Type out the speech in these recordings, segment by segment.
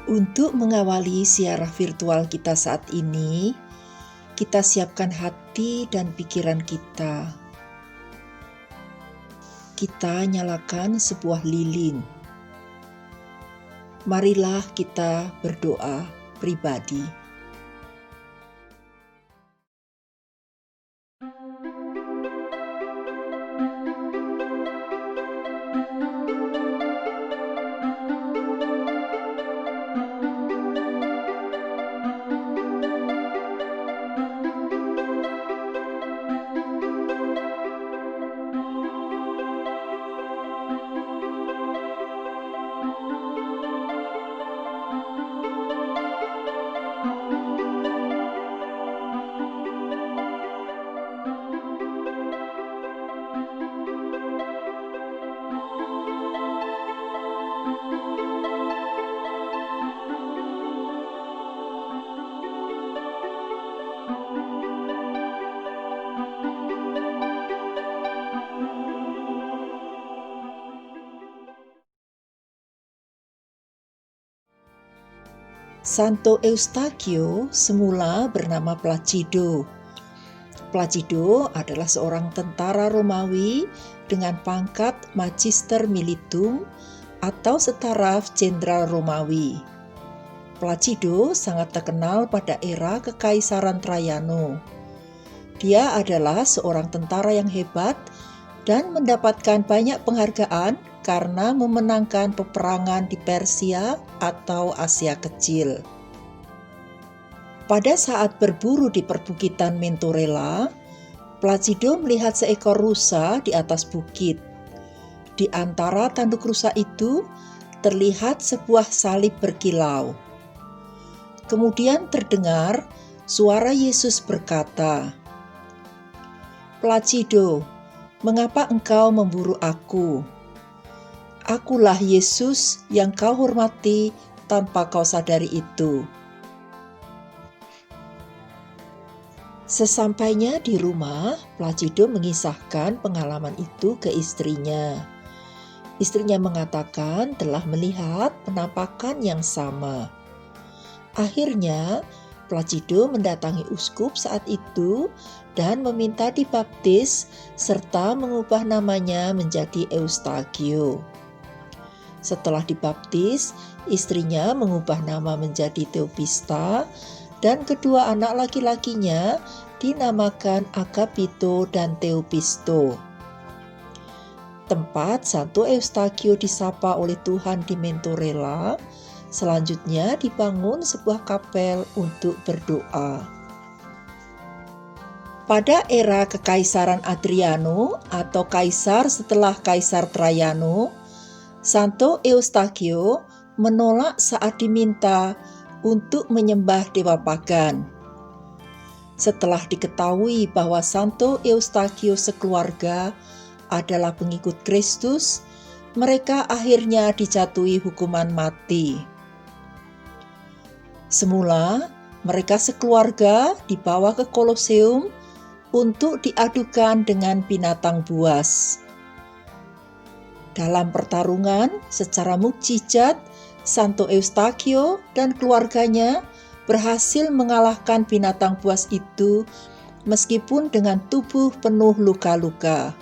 Untuk mengawali siaran virtual kita saat ini, kita siapkan hati dan pikiran kita. Kita nyalakan sebuah lilin. Marilah kita berdoa pribadi. Santo Eustachio semula bernama Placido. Placido adalah seorang tentara Romawi dengan pangkat Magister Militum atau setara Jenderal Romawi. Placido sangat terkenal pada era Kekaisaran Traiano. Dia adalah seorang tentara yang hebat dan mendapatkan banyak penghargaan karena memenangkan peperangan di Persia atau Asia Kecil. Pada saat berburu di perbukitan Mentorella, Placido melihat seekor rusa di atas bukit. Di antara tanduk rusa itu terlihat sebuah salib berkilau. Kemudian terdengar suara Yesus berkata, "Placido, mengapa engkau memburu aku? Akulah Yesus yang kau hormati tanpa kau sadari itu." Sesampainya di rumah, Placido mengisahkan pengalaman itu ke istrinya. Istrinya mengatakan telah melihat penampakan yang sama. Akhirnya, Placido mendatangi uskup saat itu dan meminta dibaptis serta mengubah namanya menjadi Eustachio. Setelah dibaptis, istrinya mengubah nama menjadi Theopista dan kedua anak laki-lakinya dinamakan Agapito dan Theopisto. Tempat Santo Eustachio disapa oleh Tuhan di Mentorella, selanjutnya dibangun sebuah kapel untuk berdoa. Pada era Kekaisaran Adriano atau kaisar setelah Kaisar Traiano, Santo Eustachio menolak saat diminta untuk menyembah dewa pagan. Setelah diketahui bahwa Santo Eustachio sekeluarga adalah pengikut Kristus, mereka akhirnya dijatuhi hukuman mati. Semula, mereka sekeluarga dibawa ke Koloseum untuk diadukan dengan binatang buas. Dalam pertarungan, secara mukjizat, Santo Eustachio dan keluarganya berhasil mengalahkan binatang buas itu meskipun dengan tubuh penuh luka-luka.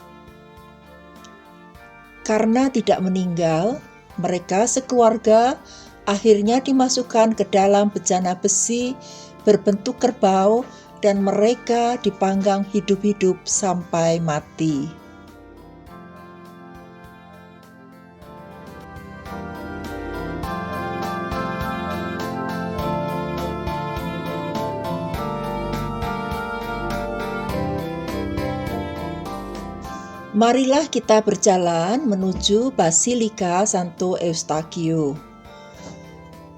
Karena tidak meninggal, mereka sekeluarga akhirnya dimasukkan ke dalam bejana besi berbentuk kerbau dan mereka dipanggang hidup-hidup sampai mati. Marilah kita berjalan menuju Basilika Santo Eustachio.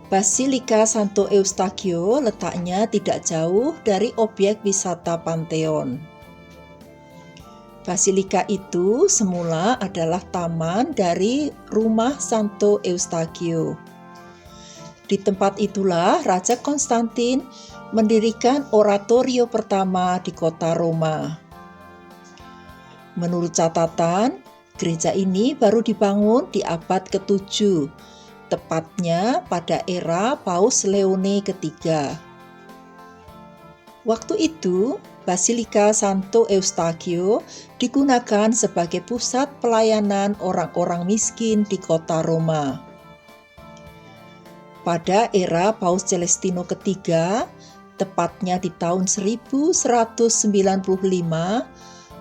Basilika Santo Eustachio letaknya tidak jauh dari objek wisata Pantheon. Basilika itu semula adalah taman dari rumah Santo Eustachio. Di tempat itulah Raja Konstantin mendirikan oratorio pertama di kota Roma. Menurut catatan, gereja ini baru dibangun di abad ke-7 tepatnya pada era Paus Leone ketiga. Waktu itu, Basilika Santo Eustachio digunakan sebagai pusat pelayanan orang-orang miskin di kota Roma. Pada era Paus Celestino ketiga, tepatnya di tahun 1195,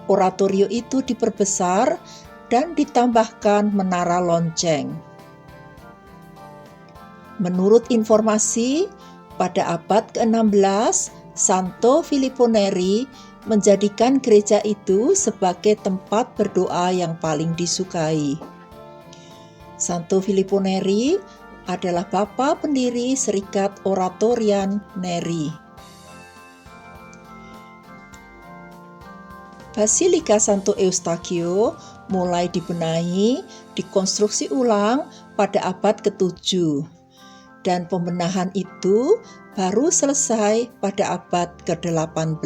oratorio itu diperbesar dan ditambahkan menara lonceng. Menurut informasi, pada abad ke-16, Santo Filippo Neri menjadikan gereja itu sebagai tempat berdoa yang paling disukai. Santo Filippo Neri adalah bapa pendiri Serikat Oratorian Neri. Basilika Santo Eustachio mulai dibenahi, dikonstruksi ulang pada abad ke-7, dan pembenahan itu baru selesai pada abad ke-18.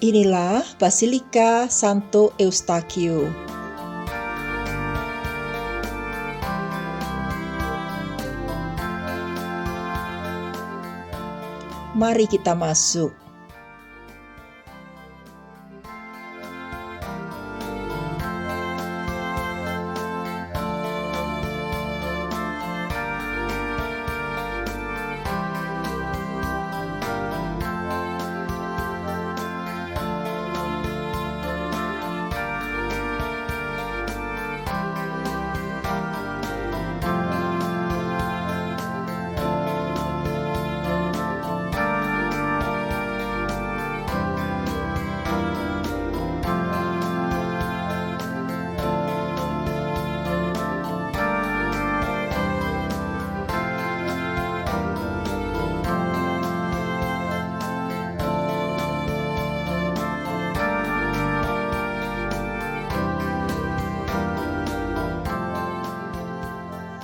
Inilah Basilika Santo Eustachio. Mari kita masuk.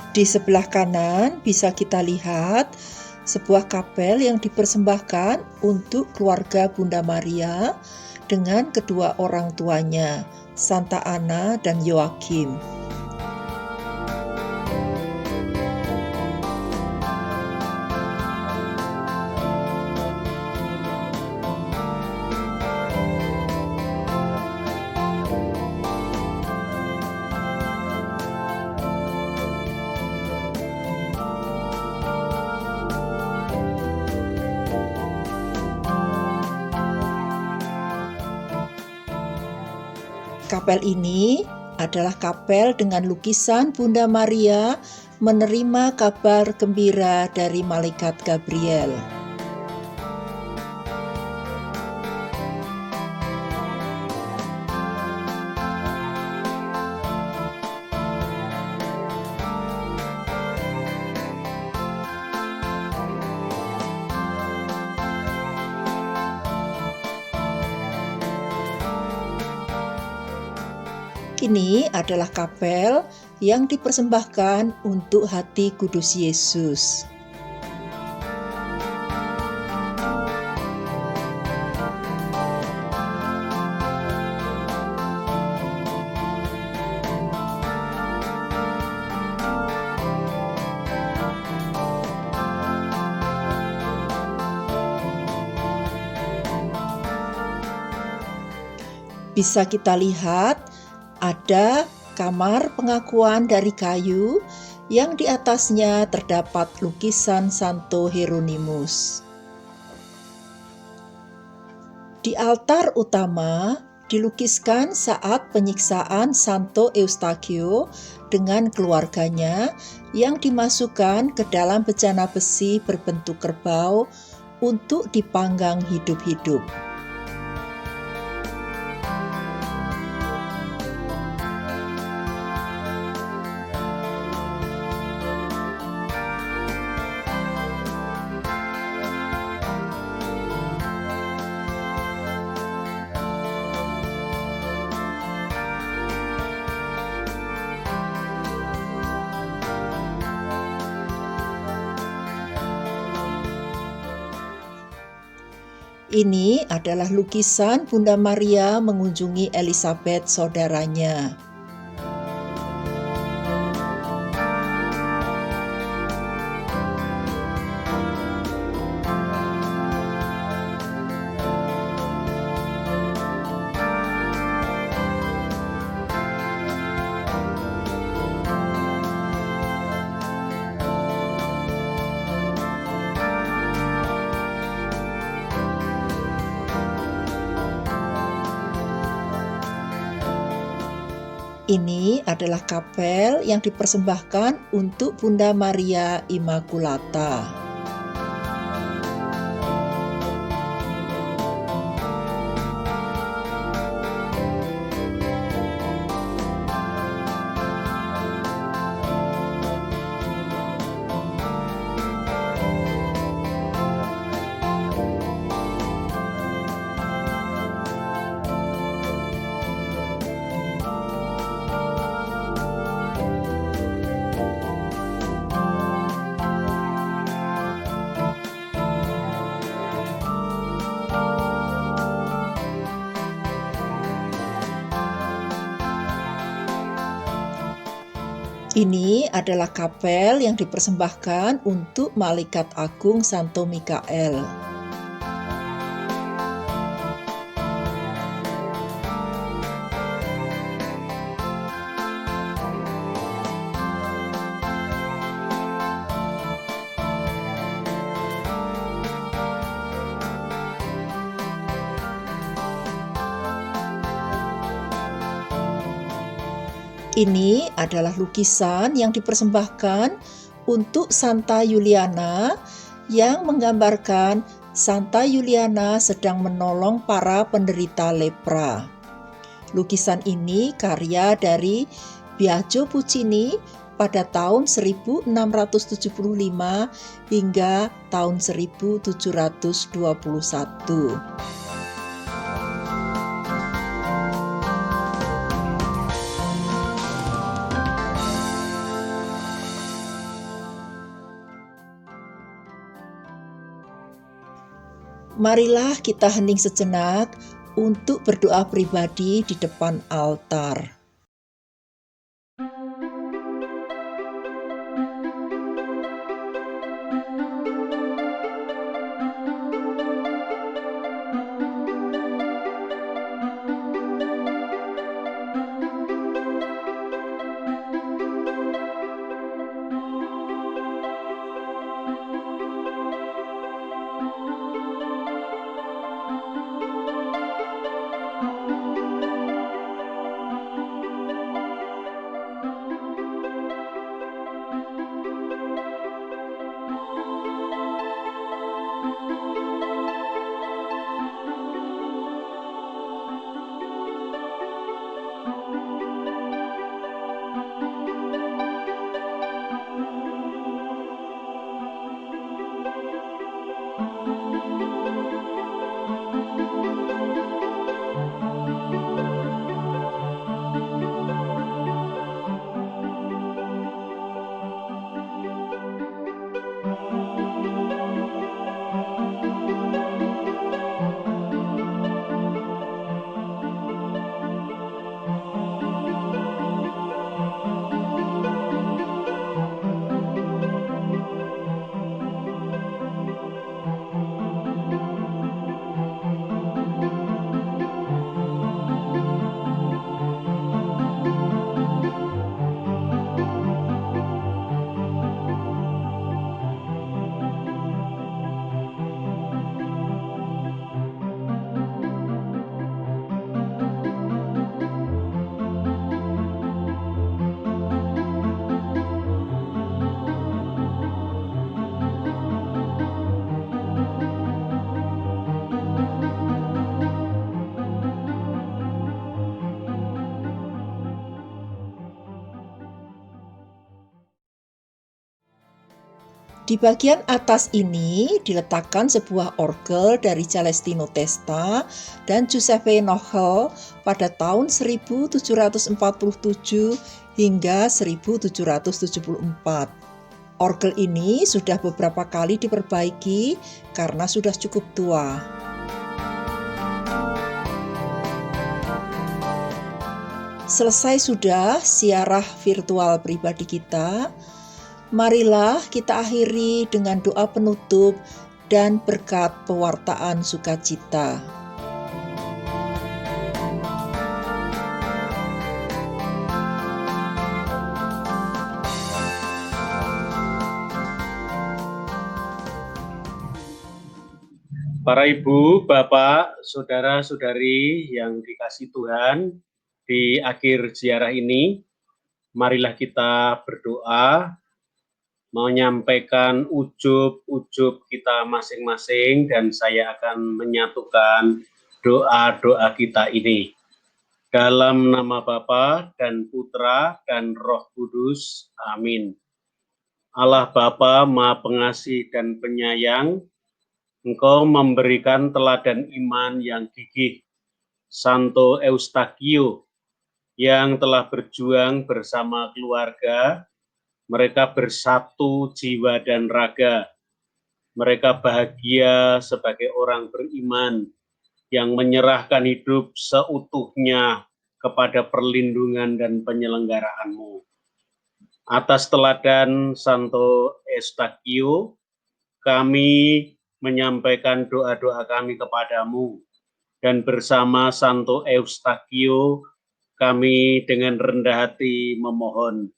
Di sebelah kanan bisa kita lihat sebuah kapel yang dipersembahkan untuk keluarga Bunda Maria dengan kedua orang tuanya, Santa Ana dan Yoakim. Kapel ini adalah kapel dengan lukisan Bunda Maria menerima kabar gembira dari Malaikat Gabriel. Ini adalah kapel yang dipersembahkan untuk hati kudus Yesus. Bisa kita lihat ada kamar pengakuan dari kayu yang di atasnya terdapat lukisan Santo Hieronymus. Di altar utama dilukiskan saat penyiksaan Santo Eustachio dengan keluarganya yang dimasukkan ke dalam bejana besi berbentuk kerbau untuk dipanggang hidup-hidup. Ini adalah lukisan Bunda Maria mengunjungi Elizabeth saudaranya. Ini adalah kapel yang dipersembahkan untuk Bunda Maria Immaculata. Ini adalah kapel yang dipersembahkan untuk Malaikat Agung Santo Mikael. Ini adalah lukisan yang dipersembahkan untuk Santa Yuliana yang menggambarkan Santa Yuliana sedang menolong para penderita lepra. Lukisan ini karya dari Biagio Puccini pada tahun 1675 hingga tahun 1721. Marilah kita hening sejenak untuk berdoa pribadi di depan altar. Di bagian atas ini diletakkan sebuah orgel dari Celestino Testa dan Giuseppe Nochel pada tahun 1747 hingga 1774. Orgel ini sudah beberapa kali diperbaiki karena sudah cukup tua. Selesai sudah ziarah virtual pribadi kita. Marilah kita akhiri dengan doa penutup dan berkat pewartaan sukacita. Para ibu, bapak, saudara-saudari yang dikasihi Tuhan, Di akhir ziarah ini, marilah kita berdoa, menyampaikan ujub-ujub kita masing-masing, dan saya akan menyatukan doa-doa kita ini. Dalam nama Bapa dan Putra dan Roh Kudus. Amin. Allah Bapa Maha Pengasih dan Penyayang, Engkau memberikan teladan iman yang gigih Santo Eustachio yang telah berjuang bersama keluarga. Mereka bersatu jiwa dan raga. Mereka bahagia sebagai orang beriman yang menyerahkan hidup seutuhnya kepada perlindungan dan penyelenggaraan-Mu. Atas teladan Santo Eustachio, kami menyampaikan doa-doa kami kepadamu, dan bersama Santo Eustachio, kami dengan rendah hati memohon,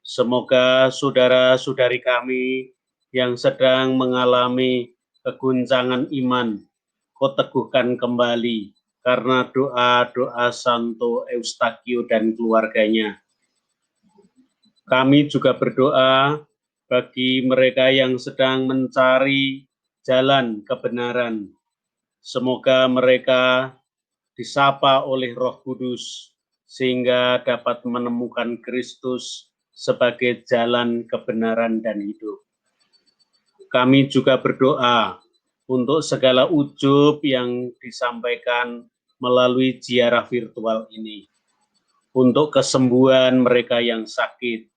semoga saudara-saudari kami yang sedang mengalami keguncangan iman, Kau teguhkan kembali karena doa-doa Santo Eustachio dan keluarganya. Kami juga berdoa bagi mereka yang sedang mencari jalan kebenaran. Semoga mereka disapa oleh Roh Kudus sehingga dapat menemukan Kristus sebagai jalan kebenaran dan hidup. Kami juga berdoa untuk segala ujub yang disampaikan melalui ziarah virtual ini, untuk kesembuhan mereka yang sakit,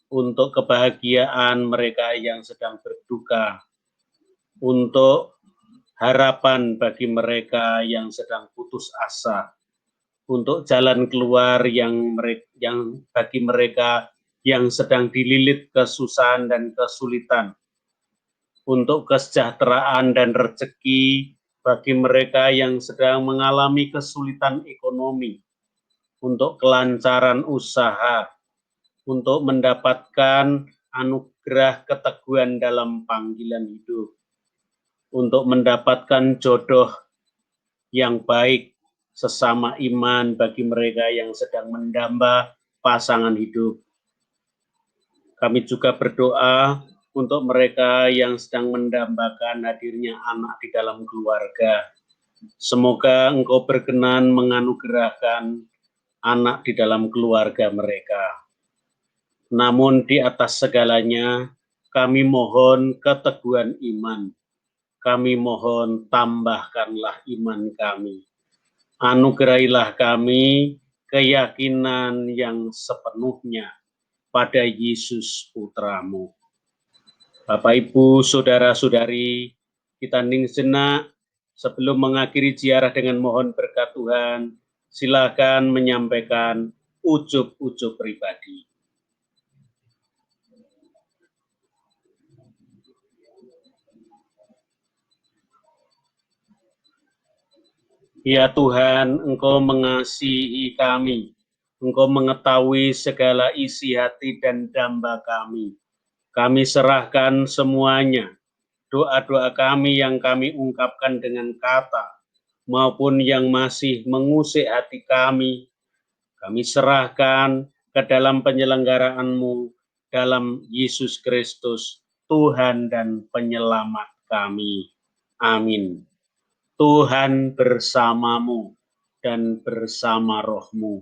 untuk kebahagiaan mereka yang sedang berduka, untuk harapan bagi mereka yang sedang putus asa, untuk jalan keluar yang bagi mereka yang sedang dililit kesusahan dan kesulitan, untuk kesejahteraan dan rezeki bagi mereka yang sedang mengalami kesulitan ekonomi, untuk kelancaran usaha, untuk mendapatkan anugerah keteguhan dalam panggilan hidup, untuk mendapatkan jodoh yang baik sesama iman bagi mereka yang sedang mendamba pasangan hidup. Kami juga berdoa untuk mereka yang sedang mendambakan hadirnya anak di dalam keluarga. Semoga Engkau berkenan menganugerahkan anak di dalam keluarga mereka. Namun di atas segalanya, kami mohon keteguhan iman. Kami mohon tambahkanlah iman kami. Anugerahilah kami keyakinan yang sepenuhnya pada Yesus Putra-Mu. Bapak, Ibu, Saudara-saudari, kita hening sejenak sebelum mengakhiri ziarah dengan mohon berkat Tuhan. Silakan menyampaikan ujub-ujub pribadi. Ya Tuhan, Engkau mengasihi kami. Engkau mengetahui segala isi hati dan damba kami. Kami serahkan semuanya, doa-doa kami yang kami ungkapkan dengan kata, maupun yang masih mengusik hati kami serahkan ke dalam penyelenggaraan-Mu, dalam Yesus Kristus, Tuhan dan Penyelamat kami. Amin. Tuhan bersamamu dan bersama roh-Mu.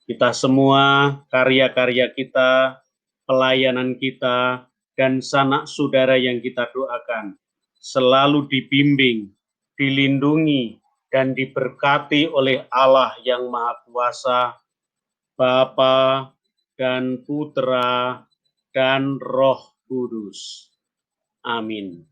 Kita semua, karya-karya kita, pelayanan kita, dan sanak saudara yang kita doakan, selalu dibimbing, dilindungi, dan diberkati oleh Allah yang Maha Kuasa, Bapa dan Putra dan Roh Kudus. Amin.